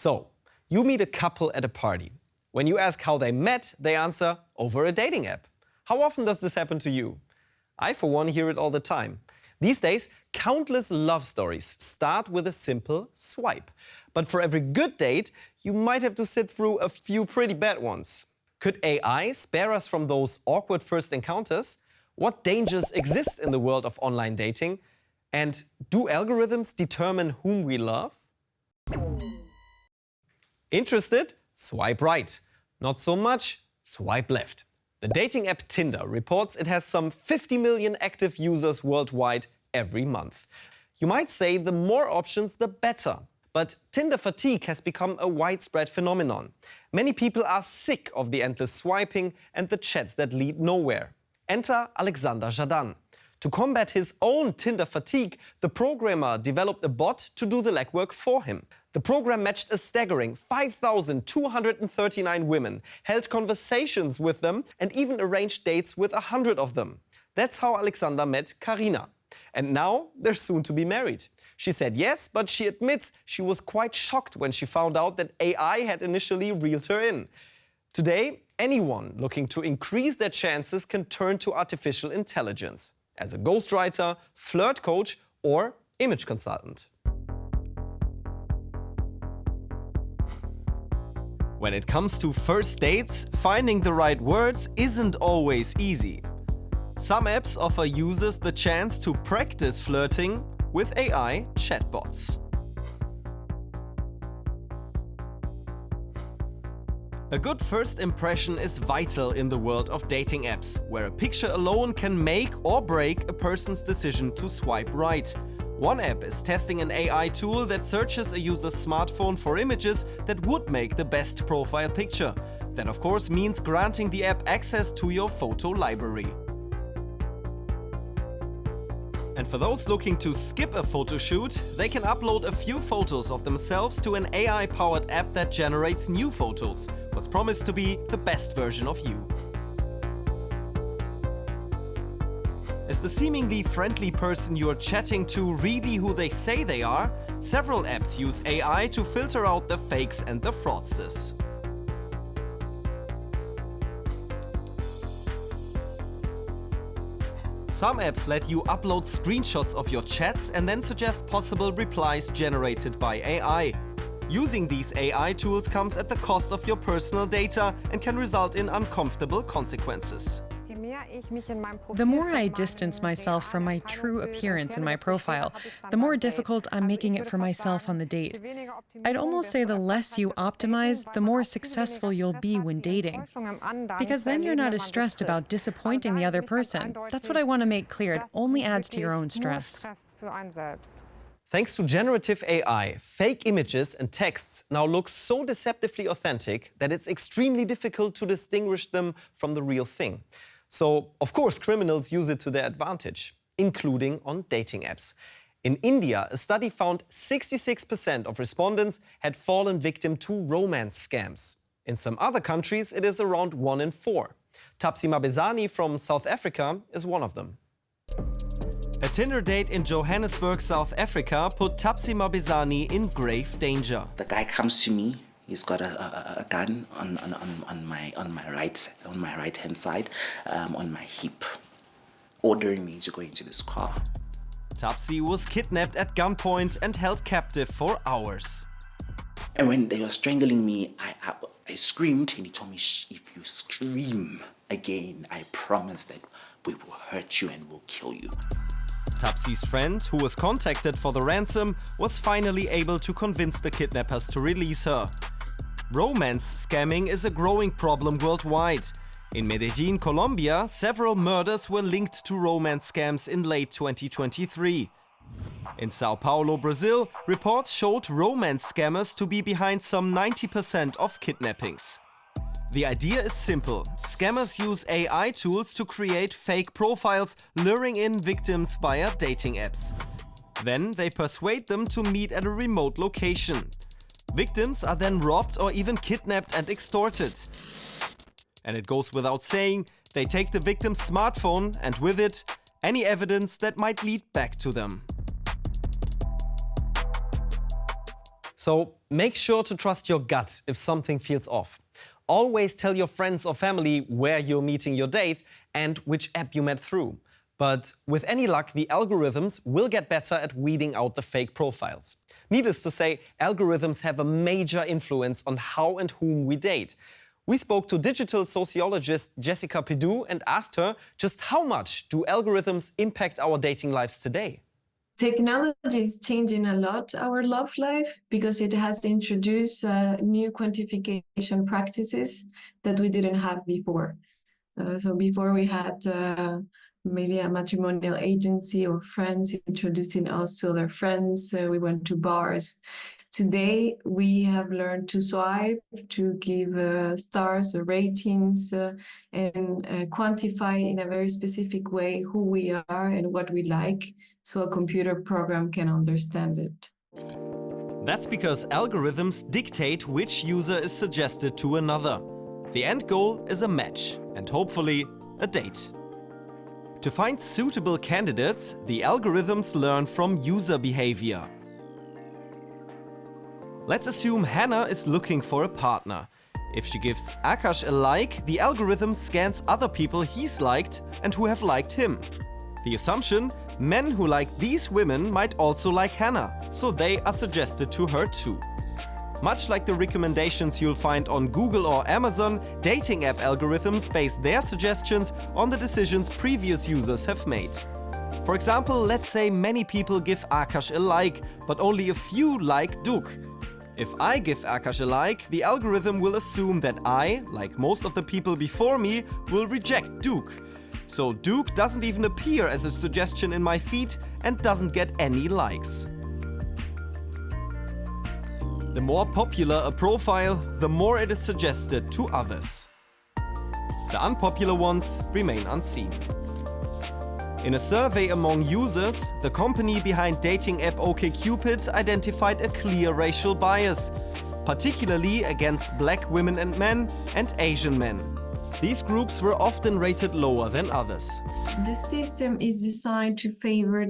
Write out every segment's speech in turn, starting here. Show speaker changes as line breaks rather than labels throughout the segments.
So, you meet a couple at a party. When you ask how they met, they answer, over a dating app. How often does this happen to you? I, for one, hear it all the time. These days, countless love stories start with a simple swipe. But for every good date, you might have to sit through a few pretty bad ones. Could AI spare us from those awkward first encounters? What dangers exist in the world of online dating? And do algorithms determine whom we love? Interested? Swipe right. Not so much? Swipe left. The dating app Tinder reports it has some 50 million active users worldwide every month. You might say the more options, the better. But Tinder fatigue has become a widespread phenomenon. Many people are sick of the endless swiping and the chats that lead nowhere. Enter Alexander Jadan. To combat his own Tinder fatigue, the programmer developed a bot to do the legwork for him. The program matched a staggering 5,239 women, held conversations with them, and even arranged dates with 100 of them. That's how Alexander met Karina. And now they're soon to be married. She said yes, but she admits she was quite shocked when she found out that AI had initially reeled her in. Today, anyone looking to increase their chances can turn to artificial intelligence as a ghostwriter, flirt coach, or image consultant. When it comes to first dates, finding the right words isn't always easy. Some apps offer users the chance to practice flirting with AI chatbots. A good first impression is vital in the world of dating apps, where a picture alone can make or break a person's decision to swipe right. One app is testing an AI tool that searches a user's smartphone for images that would make the best profile picture. That, of course, means granting the app access to your photo library. And for those looking to skip a photo shoot, they can upload a few photos of themselves to an AI-powered app that generates new photos, what's promised to be the best version of you. Is the seemingly friendly person you're chatting to really who they say they are? Several apps use AI to filter out the fakes and the fraudsters. Some apps let you upload screenshots of your chats and then suggest possible replies generated by AI. Using these AI tools comes at the cost of your personal data and can result in uncomfortable consequences.
The more I distance myself from my true appearance in my profile, the more difficult I'm making it for myself on the date. I'd almost say the less you optimize, the more successful you'll be when dating. Because then you're not as stressed about disappointing the other person. That's what I want to make clear. It only adds to your own stress.
Thanks to generative AI, fake images and texts now look so deceptively authentic that it's extremely difficult to distinguish them from the real thing. So, of course, criminals use it to their advantage, including on dating apps. In India, a study found 66% of respondents had fallen victim to romance scams. In some other countries, it is around 1 in 4. Tapsi Mabezani from South Africa is one of them. A Tinder date in Johannesburg, South Africa put Tapsi Mabezani in grave danger.
The guy comes to me. He's got a gun on my right hand side, on my hip, ordering me to go into this car.
Tapsi was kidnapped at gunpoint and held captive for hours.
And when they were strangling me, I screamed, and he told me, if you scream again, I promise that we will hurt you and will kill you.
Tapsi's friend, who was contacted for the ransom, was finally able to convince the kidnappers to release her. Romance scamming is a growing problem worldwide. In Medellin, Colombia, several murders were linked to romance scams in late 2023. In Sao Paulo, Brazil, reports showed romance scammers to be behind some 90% of kidnappings. The idea is simple. Scammers use AI tools to create fake profiles, luring in victims via dating apps. Then they persuade them to meet at a remote location. Victims are then robbed or even kidnapped and extorted. And it goes without saying, they take the victim's smartphone and with it, any evidence that might lead back to them. So make sure to trust your gut if something feels off. Always tell your friends or family where you're meeting your date and which app you met through. But with any luck, the algorithms will get better at weeding out the fake profiles. Needless to say, algorithms have a major influence on how and whom we date. We spoke to digital sociologist Jessica Pidou and asked her just how much do algorithms impact our dating lives today?
Technology is changing a lot our love life because it has introduced new quantification practices that we didn't have before. So before we had maybe a matrimonial agency or friends introducing us to other friends. We went to bars. Today, we have learned to swipe, to give stars, ratings, and quantify in a very specific way who we are and what we like, so a computer program can understand it.
That's because algorithms dictate which user is suggested to another. The end goal is a match and hopefully a date. To find suitable candidates, the algorithms learn from user behavior. Let's assume Hannah is looking for a partner. If she gives Akash a like, the algorithm scans other people he's liked and who have liked him. The assumption: men who like these women might also like Hannah, so they are suggested to her too. Much like the recommendations you'll find on Google or Amazon, dating app algorithms base their suggestions on the decisions previous users have made. For example, let's say many people give Akash a like, but only a few like Duk. If I give Akash a like, the algorithm will assume that I, like most of the people before me, will reject Duk. So Duk doesn't even appear as a suggestion in my feed and doesn't get any likes. The more popular a profile, the more it is suggested to others. The unpopular ones remain unseen. In a survey among users, the company behind dating app OkCupid identified a clear racial bias, particularly against Black women and men and Asian men. These groups were often rated lower than others.
The system is designed to favor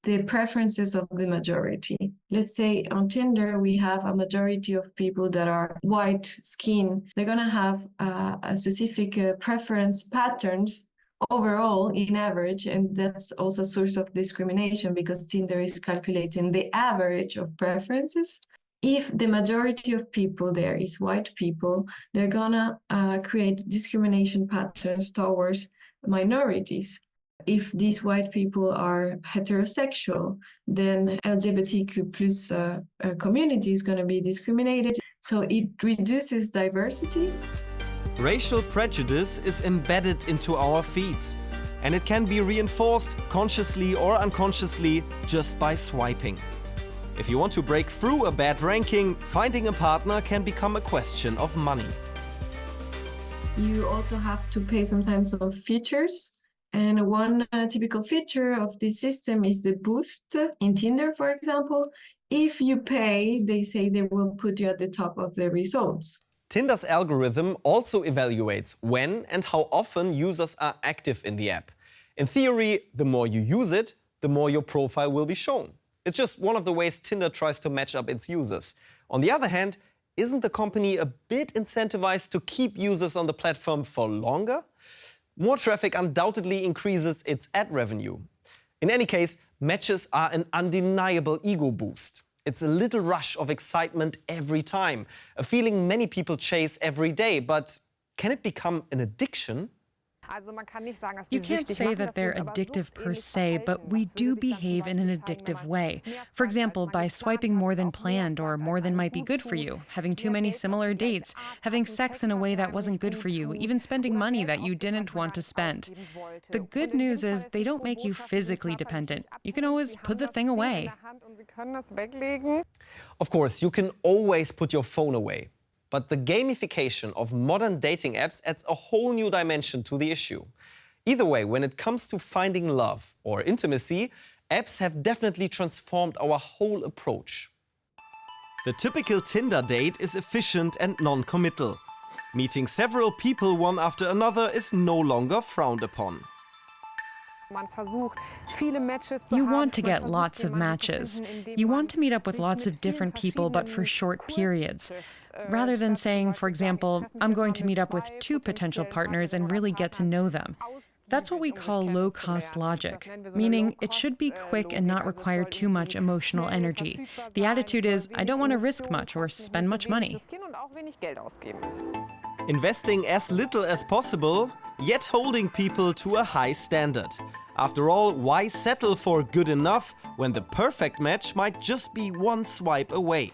the preferences of the majority. Let's say on Tinder, we have a majority of people that are white skin. They're gonna have a specific preference patterns overall in average, and that's also a source of discrimination because Tinder is calculating the average of preferences. If the majority of people there is white people, they're gonna create discrimination patterns towards minorities. If these white people are heterosexual, then LGBTQ plus community is going to be discriminated. So it reduces diversity.
Racial prejudice is embedded into our feeds, and it can be reinforced consciously or unconsciously just by swiping. If you want to break through a bad ranking, finding a partner can become a question of money.
You also have to pay sometimes of features. And one typical feature of this system is the boost. In Tinder, for example, if you pay, they say they will put you at the top of the results.
Tinder's algorithm also evaluates when and how often users are active in the app. In theory, the more you use it, the more your profile will be shown. It's just one of the ways Tinder tries to match up its users. On the other hand, isn't the company a bit incentivized to keep users on the platform for longer? More traffic undoubtedly increases its ad revenue. In any case, matches are an undeniable ego boost. It's a little rush of excitement every time, a feeling many people chase every day. But can it become an addiction?
You can't say that they're addictive per se, but we do behave in an addictive way. For example, by swiping more than planned or more than might be good for you, having too many similar dates, having sex in a way that wasn't good for you, even spending money that you didn't want to spend. The good news is they don't make you physically dependent. You can always put the thing away.
Of course, you can always put your phone away. But the gamification of modern dating apps adds a whole new dimension to the issue. Either way, when it comes to finding love or intimacy, apps have definitely transformed our whole approach. The typical Tinder date is efficient and non-committal. Meeting several people one after another is no longer frowned upon.
You want to get lots of matches. You want to meet up with lots of different people, but for short periods. Rather than saying, for example, I'm going to meet up with 2 potential partners and really get to know them. That's what we call low-cost logic, meaning it should be quick and not require too much emotional energy. The attitude is, I don't want to risk much or spend much money.
Investing as little as possible, yet holding people to a high standard. After all, why settle for good enough when the perfect match might just be one swipe away?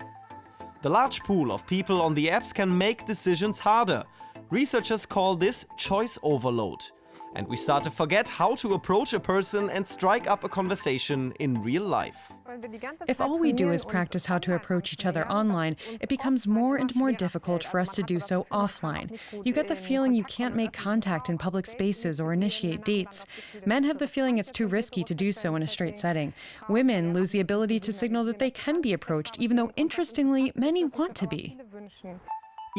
The large pool of people on the apps can make decisions harder. Researchers call this choice overload. And we start to forget how to approach a person and strike up a conversation in real life.
If all we do is practice how to approach each other online, it becomes more and more difficult for us to do so offline. You get the feeling you can't make contact in public spaces or initiate dates. Men have the feeling it's too risky to do so in a straight setting. Women lose the ability to signal that they can be approached, even though, interestingly, many want to be.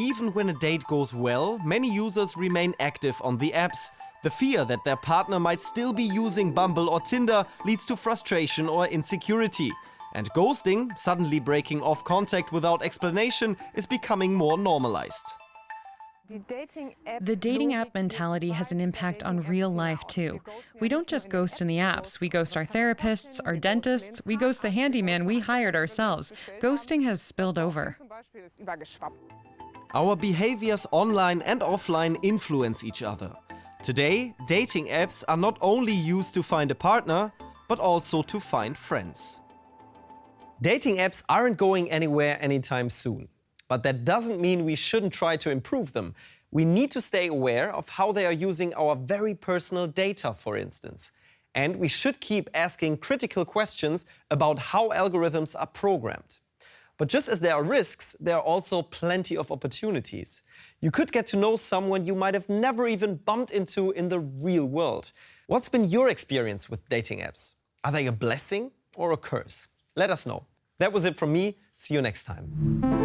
Even when a date goes well, many users remain active on the apps. The fear that their partner might still be using Bumble or Tinder leads to frustration or insecurity. And ghosting, suddenly breaking off contact without explanation, is becoming more normalized.
The dating app mentality has an impact on real life too. We don't just ghost in the apps, we ghost our therapists, our dentists, we ghost the handyman we hired ourselves. Ghosting has spilled over.
Our behaviors online and offline influence each other. Today, dating apps are not only used to find a partner, but also to find friends. Dating apps aren't going anywhere anytime soon. But that doesn't mean we shouldn't try to improve them. We need to stay aware of how they are using our very personal data, for instance. And we should keep asking critical questions about how algorithms are programmed. But just as there are risks, there are also plenty of opportunities. You could get to know someone you might have never even bumped into in the real world. What's been your experience with dating apps? Are they a blessing or a curse? Let us know. That was it from me. See you next time.